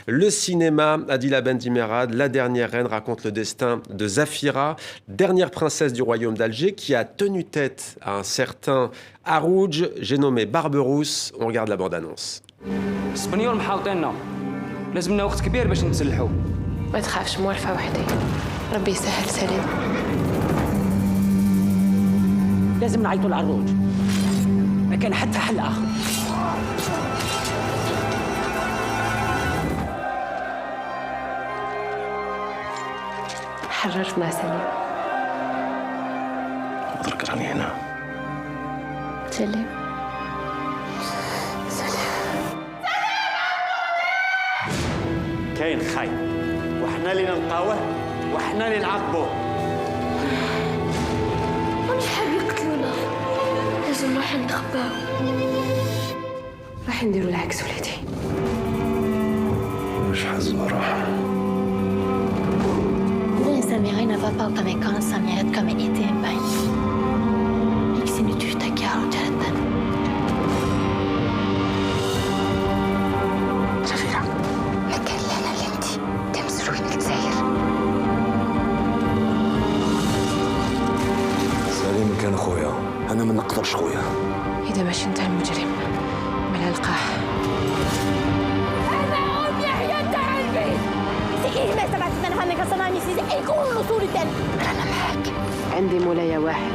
Le cinéma, Adila Bendimerad, La Dernière Reine, raconte le destin de Zafira, dernière princesse du royaume d'Alger, qui a tenu tête à un certain Harouj, j'ai nommé Barberousse. On regarde la bande-annonce. الاسبانيول محاوطيننا لازمنا وقت كبير باش نتسلحوا. ما تخافش موالفة وحدي ربي يسهل سليم. لازم نعيطوا العروج ما كان حتى حل آخر. حررنا سليم. أدرك راني هنا. سليم. كاين خاين وحنا اللي نلقاوه وحنا اللي نعاقبوه. مش حاب يقتلونا لازم راح نخباو. راح نديروا العكس وليدي. مش حزوة روح. Samira ne va pas au Cameroun, Samira comme elle était en bain. Iksini tüfteki avcılarından. سفيرة لكن لا انت تمسروين الجزائر. سليم كان خويا أنا ما نقدرش خويا. إذا ماشي انت المجرم ملا القاح. أنا أمي حياة قلبي. إيه ما سمعت من هانك صنامي سيزي يكون صورة أنا معاك. عندي مولاي واحد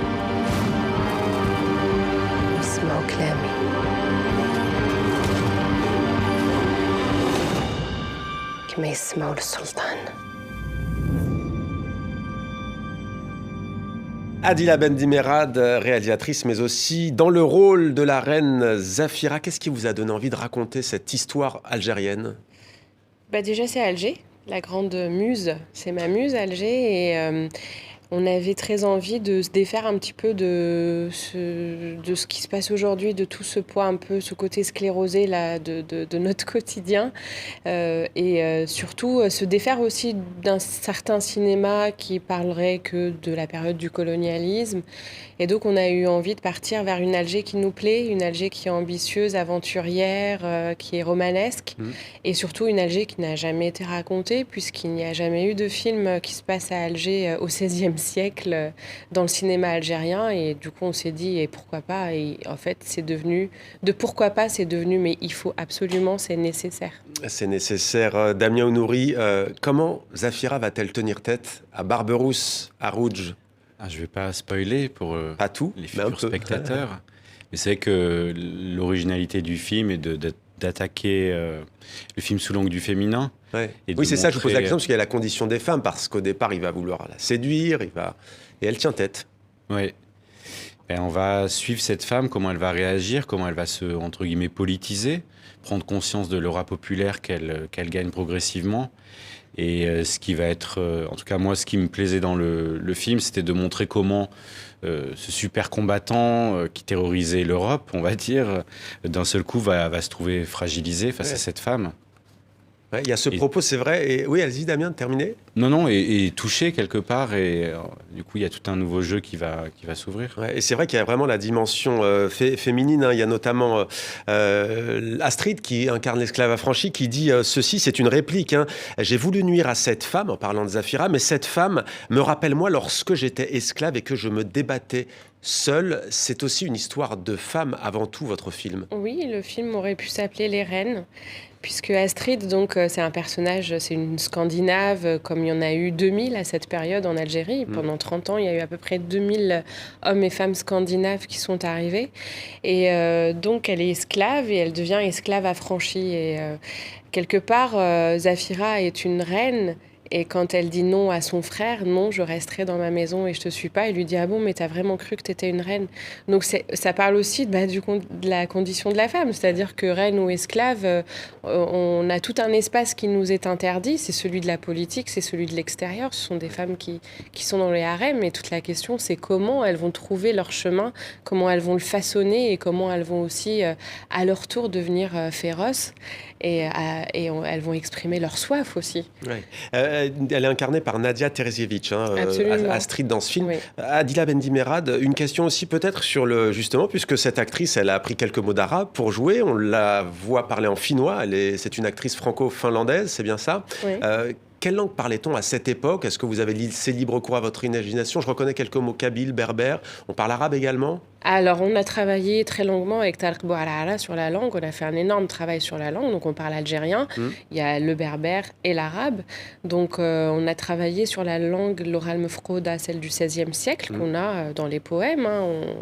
يسمعوا كلامي. كما يسمعوا للسلطان. Adila Bendimerad, réalisatrice, mais aussi dans le rôle de la reine Zafira. Qu'est-ce qui vous a donné envie de raconter cette histoire algérienne ? Déjà, c'est Alger, la grande muse. C'est ma muse, Alger. Et on avait très envie de se défaire un petit peu de ce qui se passe aujourd'hui, de tout ce poids un peu, ce côté sclérosé là, de notre quotidien. Et surtout, se défaire aussi d'un certain cinéma qui parlerait que de la période du colonialisme. Et donc, on a eu envie de partir vers une Alger qui nous plaît, une Alger qui est ambitieuse, aventurière, qui est romanesque. Et surtout, une Alger qui n'a jamais été racontée, puisqu'il n'y a jamais eu de film qui se passe à Alger au XVIe siècle dans le cinéma algérien. Et du coup, on s'est dit, et pourquoi pas ? Et en fait, c'est devenu, mais il faut absolument, c'est nécessaire. C'est nécessaire. Damien Ounouri, comment Zafira va-t-elle tenir tête à Barberousse, à Harouj ? Je ne vais pas spoiler pour pas tout, les futurs spectateurs, mais c'est que l'originalité du film est d'attaquer le film sous l'angle du féminin. Ouais. Et oui, c'est ça, je vous pose la question, montrer... parce qu'il y a la condition des femmes, parce qu'au départ, il va vouloir la séduire, et elle tient tête. Oui. On va suivre cette femme, comment elle va réagir, comment elle va se, entre guillemets, politiser, prendre conscience de l'aura populaire qu'elle gagne progressivement. Et ce qui va être, en tout cas moi, ce qui me plaisait dans le film, c'était de montrer comment ce super combattant qui terrorisait l'Europe, on va dire, d'un seul coup va se trouver fragilisé face à cette femme. Ouais, il y a ce propos, c'est vrai. Et oui, allez-y, Damien, terminé. Non, et touché quelque part. Et du coup, il y a tout un nouveau jeu qui va s'ouvrir. Ouais, et c'est vrai qu'il y a vraiment la dimension féminine. Hein. Il y a notamment Astrid, qui incarne l'esclave affranchi, qui dit ceci, c'est une réplique. Hein. J'ai voulu nuire à cette femme, en parlant de Zafira, mais cette femme me rappelle moi lorsque j'étais esclave et que je me débattais seule. C'est aussi une histoire de femme avant tout, votre film. Oui, le film aurait pu s'appeler Les Reines. Puisque Astrid, donc, c'est un personnage, c'est une Scandinave, comme il y en a eu 2000 à cette période en Algérie. Pendant 30 ans, il y a eu à peu près 2000 hommes et femmes scandinaves qui sont arrivés. Et donc, elle est esclave et elle devient esclave affranchie. Et quelque part, Zafira est une reine. Et quand elle dit non à son frère, non, je resterai dans ma maison et je te suis pas, il lui dit ah bon, mais t'as vraiment cru que t'étais une reine. Donc ça parle aussi de la condition de la femme, c'est-à-dire que reine ou esclave, on a tout un espace qui nous est interdit, c'est celui de la politique, c'est celui de l'extérieur, ce sont des femmes qui sont dans les harems, et toute la question c'est comment elles vont trouver leur chemin, comment elles vont le façonner et comment elles vont aussi à leur tour devenir féroces et elles vont exprimer leur soif aussi. Ouais. Elle est incarnée par Nadia Terzievich, Absolument. Astrid dans ce film. Oui. Adila Bendimerad, une question aussi peut-être sur justement, puisque cette actrice, elle a appris quelques mots d'arabe pour jouer, on la voit parler en finnois, c'est une actrice franco-finlandaise, c'est bien ça? Oui. Quelle langue parlait-on à cette époque? Est-ce que vous avez laissé libre cours à votre imagination? Je reconnais quelques mots kabyle, berbère. On parle arabe également? Alors, on a travaillé très longuement avec Tarek Boualala sur la langue. On a fait un énorme travail sur la langue. Donc, on parle algérien. Il y a le berbère et l'arabe. Donc, on a travaillé sur la langue, l'oral mefrouda, celle du XVIe siècle, qu'on a dans les poèmes.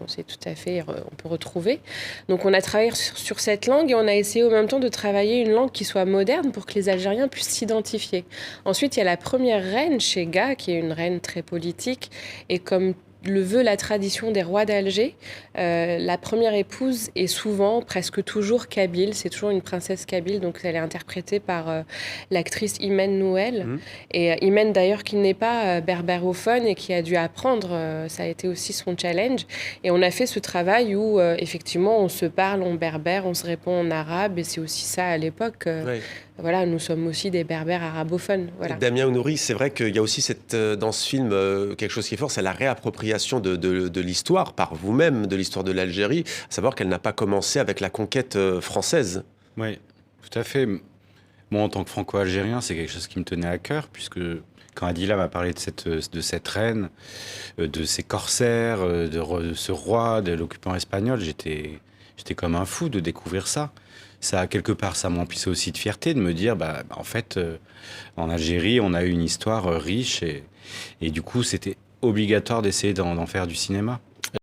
C'est tout à fait, on peut retrouver. Donc, on a travaillé sur cette langue et on a essayé au même temps de travailler une langue qui soit moderne pour que les Algériens puissent s'identifier. Ensuite, il y a la première reine, Chega, qui est une reine très politique. Et comme le veut la tradition des rois d'Alger, la première épouse est souvent, presque toujours kabyle. C'est toujours une princesse kabyle, donc elle est interprétée par l'actrice Imen Nouel. Et Imen d'ailleurs qui n'est pas berbérophone et qui a dû apprendre, ça a été aussi son challenge. Et on a fait ce travail où effectivement on se parle en berbère, on se répond en arabe, et c'est aussi ça à l'époque. Oui. Voilà, nous sommes aussi des berbères arabophones. Voilà. Damien Ounouri, c'est vrai qu'il y a aussi dans ce film quelque chose qui est fort, c'est la réappropriation de l'histoire par vous-même, de l'histoire de l'Algérie, à savoir qu'elle n'a pas commencé avec la conquête française. Oui, tout à fait. Moi, en tant que franco-algérien, c'est quelque chose qui me tenait à cœur, puisque quand Adila m'a parlé de cette reine, de ces corsaires, de ce roi, de l'occupant espagnol, j'étais comme un fou de découvrir ça. Ça, quelque part, ça m'emplissait aussi de fierté de me dire, en fait, en Algérie, on a eu une histoire riche et du coup, c'était obligatoire d'essayer d'en faire du cinéma.